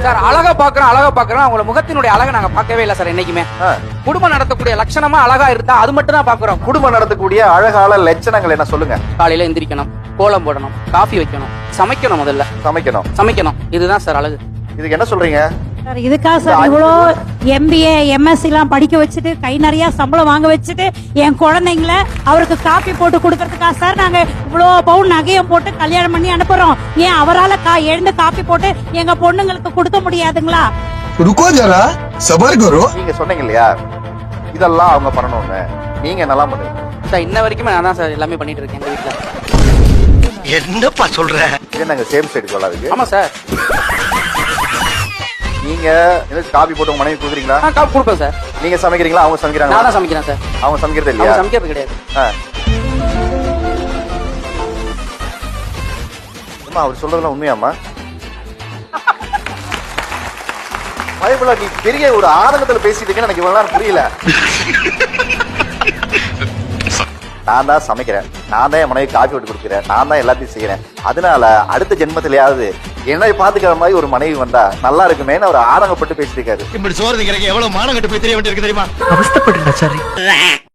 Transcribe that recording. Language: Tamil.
சார் அழகா பாக்குறோம் அவங்கள முகத்தினுடைய அழகை நாங்க பார்க்கவே இல்ல சார் என்னைக்குமே. குடும்பம் நடத்தக்கூடிய லட்சணமா அழகா இருந்தா அது மட்டும் தான் பாக்குறோம். குடும்பம் நடத்தக்கூடிய அழகால லட்சணங்கள் என்ன சொல்லுங்க? காலையில எந்திரிக்கணும், கோலம் போடணும், காஃபி வைக்கணும், சமைக்கணும், முதல்ல சமைக்கணும். இதுதான் சார் அழகு. இதுக்கு என்ன சொல்றீங்க சார்? இதுக்காக சார் இவ்வளோ MBA MSc எல்லாம் படிக்க வச்சுட்டு கை நிறைய சம்பளம் வாங்க வச்சுட்டு என் குழந்தைங்கள அவருக்கு காப்பி போட்டு கொடுக்கறதுக்காக சார் நாங்க இவ்வளோ பவுன் நகையம் போட்டு கல்யாணம் பண்ணி அனுப்புறோம். ஏன் அவரால் எழுந்து காப்பி போட்டு எங்க பொண்ணுங்களுக்கு கொடுக்க முடியாதுங்களா? रुको जरा सबर करो. நீங்க சொன்னீங்க இல்லையா இதெல்லாம் அவங்க பண்ணணும்னு, நீங்க நல்லா பண்ணுங்க சார். இன்ன வரைக்கும் நான் தான் சார் எல்லாமே பண்ணிட்டு இருக்கேன் எங்க வீட்டுல. என்னப்பா சொல்ற? இது நாங்க சேம் சைடு சொல்லாதுக்கு. ஆமா சார். நீங்க காபி போட்டு உங்க மனைவி கொடுக்குறீங்களா? காப்பி கொடுப்பேன் சார். நீங்க சமைக்கிறீங்களா அவங்க சமைக்கிறாங்க? நான் தான் சமைக்கிறேன் சார். அவங்க சமைக்கிறது அவங்க இல்லையா? சமைக்கிறது கிடையாது. அவர் சொல்றதுலாம் உண்மையாமா? பயபுலா நீ பெரிய ஒரு ஆதங்கத்துல பேசிட்டு இருக்கேன்னு எனக்கு இவ்வளவு நேரம் புரியல. நான் தான் சமைக்கிறேன், நான் தான் என் மனைவி காஃபி போட்டு கொடுக்குறேன், நான் தான் எல்லாத்தையும் செய்யறேன். அதனால அடுத்த ஜென்மத்திலேயாவது என்னை பாத்துக்கிற மாதிரி ஒரு மனைவி வந்தா நல்லா இருக்குமேன்னு அவர் ஆதங்கப்பட்டு பேசிட்டு இருக்காரு. இப்படி சோறு திங்கிறக்கு எவ்வளவு மானம் கட்டு போய் தெரிய வேண்டியிருக்கு தெரியுமா? அவஸ்தப்படுறா சார்.